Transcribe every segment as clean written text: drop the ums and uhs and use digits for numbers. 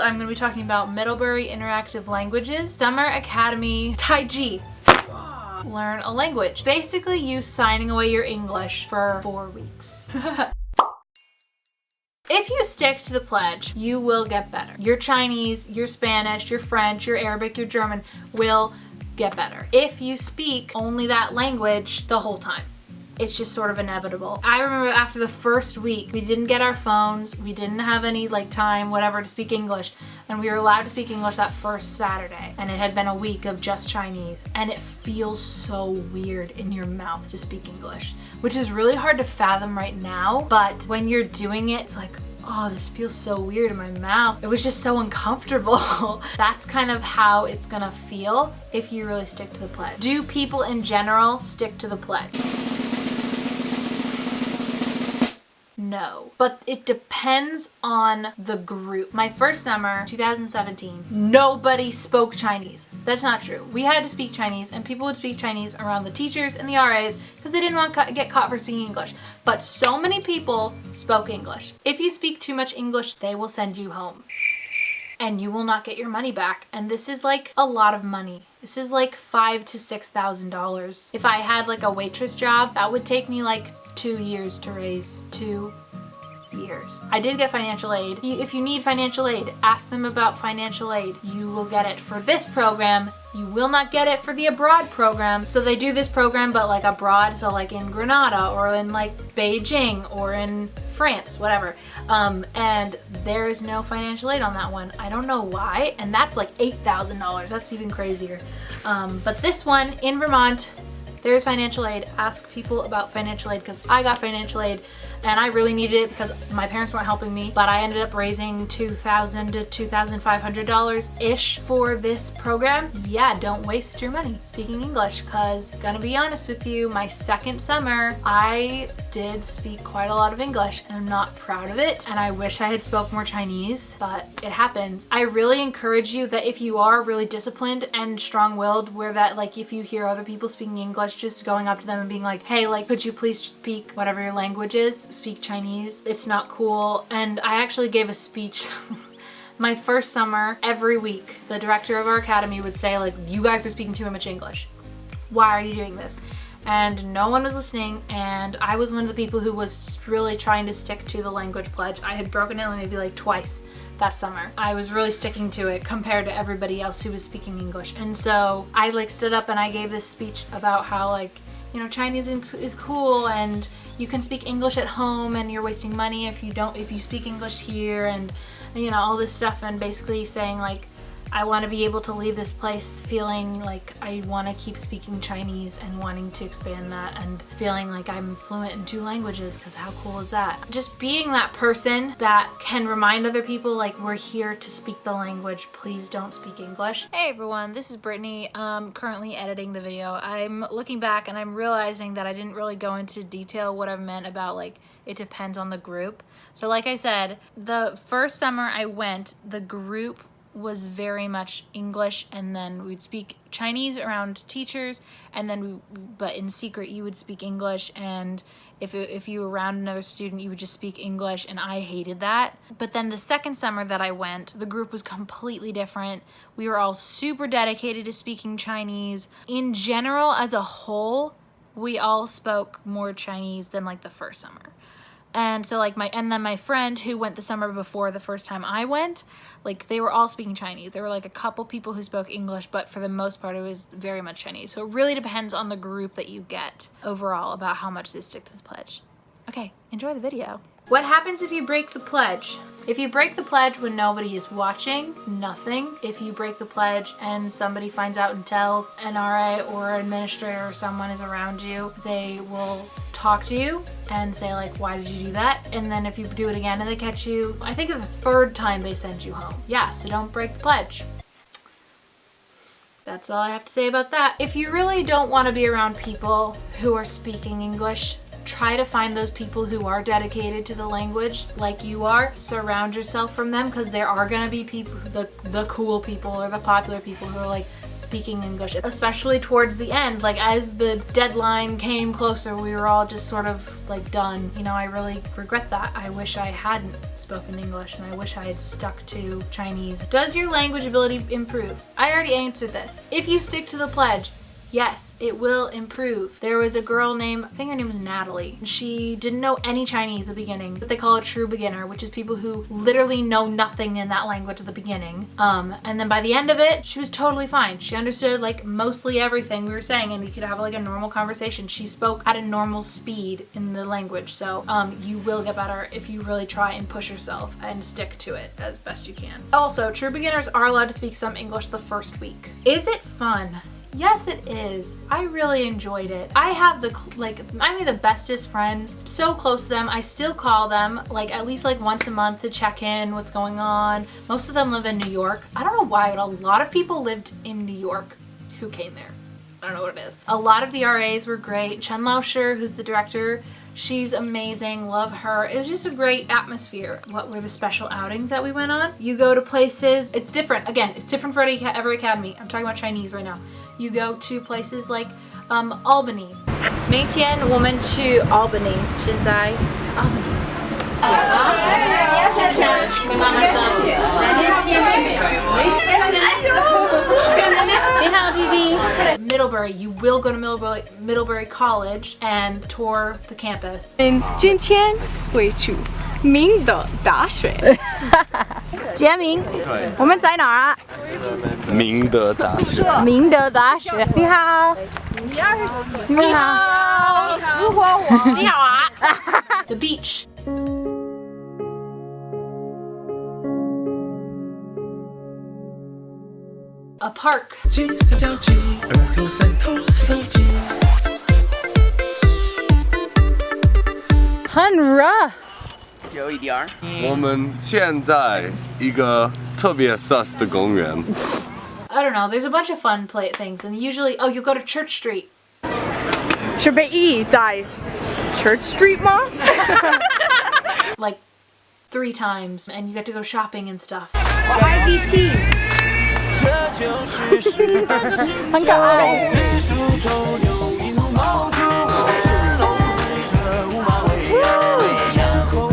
I'm going to be talking about Middlebury Interactive Languages, Summer Academy, Taiji. Learn a language. Basically you signing away your English for 4 weeks. If you stick to the pledge, you will get better. Your Chinese, your Spanish, your French, your Arabic, your German will get better. If you speak only that language the whole time, it's just sort of inevitable. I remember after the first week, we didn't get our phones, we didn't have any time, whatever, to speak English, and we were allowed to speak English that first Saturday, and it had been a week of just Chinese, and it feels so weird in your mouth to speak English, which is really hard to fathom right now, but when you're doing it, it's like, oh, this feels so weird in my mouth. It was just so uncomfortable. That's kind of how it's gonna feel if you really stick to the pledge. Do people in general stick to the pledge? No, but it depends on the group. My first summer, 2017, nobody spoke Chinese. That's not true. We had to speak Chinese, and people would speak Chinese around the teachers and the RAs because they didn't want to get caught for speaking English. But so many people spoke English. If you speak too much English, they will send you home. And you will not get your money back. And this is like a lot of money. This is like $5,000 to $6,000. If I had like a waitress job, that would take me like 2 years to raise. 2 years. I did get financial aid. If you need financial aid, ask them about financial aid. You will get it for this program. You will not get it for the abroad program. So they do this program, but like abroad, so like in Granada or in like Beijing or in France, whatever. And there is no financial aid on that one. I don't know why, and that's like $8,000. That's even crazier. But this one in Vermont, there's financial aid. Ask people about financial aid because I got financial aid and I really needed it because my parents weren't helping me, but I ended up raising $2,000 to $2,500-ish for this program. Yeah, don't waste your money speaking English because, gonna be honest with you, my second summer, I did speak quite a lot of English and I'm not proud of it, and I wish I had spoke more Chinese, but it happens. I really encourage you that if you are really disciplined and strong-willed, where that like if you hear other people speaking English, just going up to them and being like, hey, like, could you please speak whatever your language is? Speak Chinese. It's not cool. And I actually gave a speech my first summer. Every week the director of our academy would say, like, you guys are speaking too much English. Why are you doing this? And no one was listening, and I was one of the people who was really trying to stick to the language pledge. I had broken it maybe like twice that summer. I was really sticking to it compared to everybody else who was speaking English. And so I like stood up and I gave this speech about how, like, you know, Chinese is cool and you can speak English at home and you're wasting money if you speak English here, and you know, all this stuff, and basically saying like, I want to be able to leave this place feeling like I want to keep speaking Chinese and wanting to expand that and feeling like I'm fluent in 2 languages, because how cool is that? Just being that person that can remind other people, like, we're here to speak the language, please don't speak English. Hey everyone, this is Brittany. I'm currently editing the video. I'm looking back and I'm realizing that I didn't really go into detail what I meant about like it depends on the group. So like I said, the first summer I went, the group was very much English, and then we'd speak Chinese around teachers, and then but in secret you would speak English, and if you were around another student you would just speak English, and I hated that. But then the second summer that I went, the group was completely different. We were all super dedicated to speaking Chinese. In general, as a whole, we all spoke more Chinese than like the first summer. And so like my friend who went the summer before the first time I went, like they were all speaking Chinese. There were like a couple people who spoke English, but for the most part it was very much Chinese. So it really depends on the group that you get overall about how much they stick to this pledge. Okay, enjoy the video. What happens if you break the pledge? If you break the pledge when nobody is watching, nothing. If you break the pledge and somebody finds out and tells an RA or an administrator or someone is around you, they will talk to you and say like, why did you do that? And then if you do it again and they catch you, I think the 3rd time they send you home. Yeah, so don't break the pledge. That's all I have to say about that. If you really don't want to be around people who are speaking English, try to find those people who are dedicated to the language like you are. Surround yourself from them, because there are going to be people, the cool people or the popular people who are like speaking English, especially towards the end. Like as the deadline came closer, we were all just sort of like done. You know, I really regret that. I wish I hadn't spoken English and I wish I had stuck to Chinese. Does your language ability improve? I already answered this. If you stick to the pledge, yes, it will improve. There was a girl named, I think her name was Natalie. She didn't know any Chinese at the beginning, but they call a true beginner, which is people who literally know nothing in that language at the beginning. And then by the end of it, she was totally fine. She understood like mostly everything we were saying and we could have like a normal conversation. She spoke at a normal speed in the language. So you will get better if you really try and push yourself and stick to it as best you can. Also, true beginners are allowed to speak some English the first week. Is it fun? Yes, it is. I really enjoyed it. I have I made the bestest friends, so close to them. I still call them like at least like once a month to check in what's going on. Most of them live in New York. I don't know why, but a lot of people lived in New York who came there. I don't know what it is. A lot of the RAs were great. Chen Laosher, who's the director, she's amazing, love her. It was just a great atmosphere. What were the special outings that we went on? You go to places, it's different. Again, it's different for every academy. I'm talking about Chinese right now. You go to places like Albany. 明天我们去 Albany. 现在 Albany. 你好 Gigi. Middlebury. You will go to Middlebury College and tour the campus. 今天会去明德大学。杰明，我们在哪儿啊？明德大学。明德大学。你好。你好。如果我。你好啊。The beach. A park. 很热。有一点儿。我们现在一个特别 sus 的公园。I don't know. There's a bunch of fun things, and usually, oh, you go to Church Street. 是北艺在 Church Street 吗？ Like 3 times, and you get to go shopping and stuff. IBT 很可爱。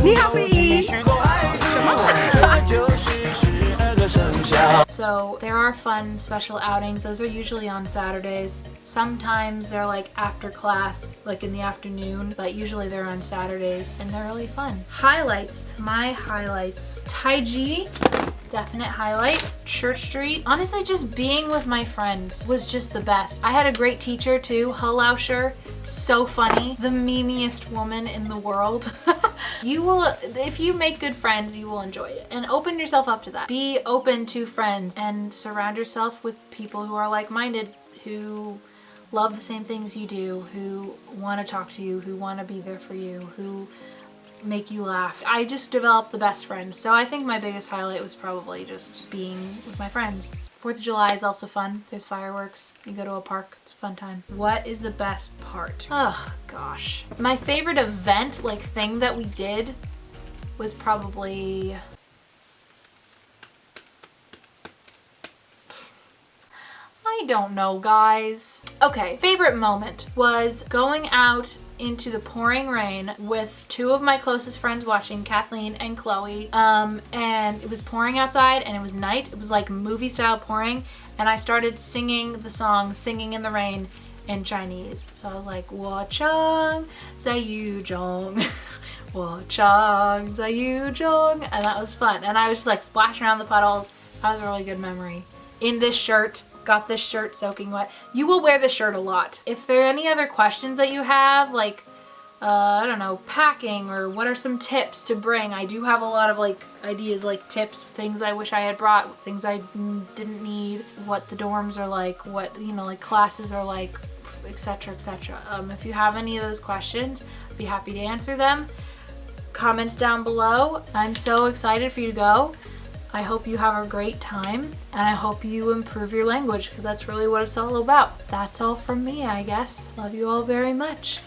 你好，北艺。什么？ So there are fun special outings. Those are usually on Saturdays. Sometimes they're like after class, like in the afternoon, but usually they're on Saturdays and they're really fun. Highlights, my highlights. Taiji, definite highlight. Church Street. Honestly, just being with my friends was just the best. I had a great teacher too, Laosher. So funny. The memeiest woman in the world. You will, if you make good friends, you will enjoy it. And open yourself up to that. Be open to friends and surround yourself with people who are like-minded, who love the same things you do, who want to talk to you, who want to be there for you, who make you laugh. I just developed the best friends. So I think my biggest highlight was probably just being with my friends. 4th of July is also fun. There's fireworks. You go to a park. It's a fun time. What is the best part? Oh, gosh. My favorite event, like thing that we did was probably... I don't know, guys. Okay, favorite moment was going out into the pouring rain with 2 of my closest friends watching, Kathleen and Chloe, and it was pouring outside and it was night. It was like movie style pouring, and I started singing the song Singing in the Rain in Chinese. So I was like, 我唱在雨中我唱在雨中, and that was fun. And I was just like splashing around the puddles. That was a really good memory. In this shirt. Got this shirt soaking wet. You will wear this shirt a lot. If there are any other questions that you have, like, I don't know, packing or what are some tips to bring, I do have a lot of like ideas, like tips, things I wish I had brought, things I didn't need, what the dorms are like, what, you know, like classes are like, etc, etc. If you have any of those questions, I'd be happy to answer them. Comments down below. I'm so excited for you to go. I hope you have a great time, and I hope you improve your language, because that's really what it's all about. That's all from me, I guess. Love you all very much.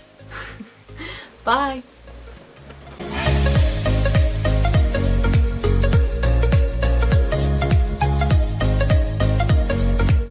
Bye.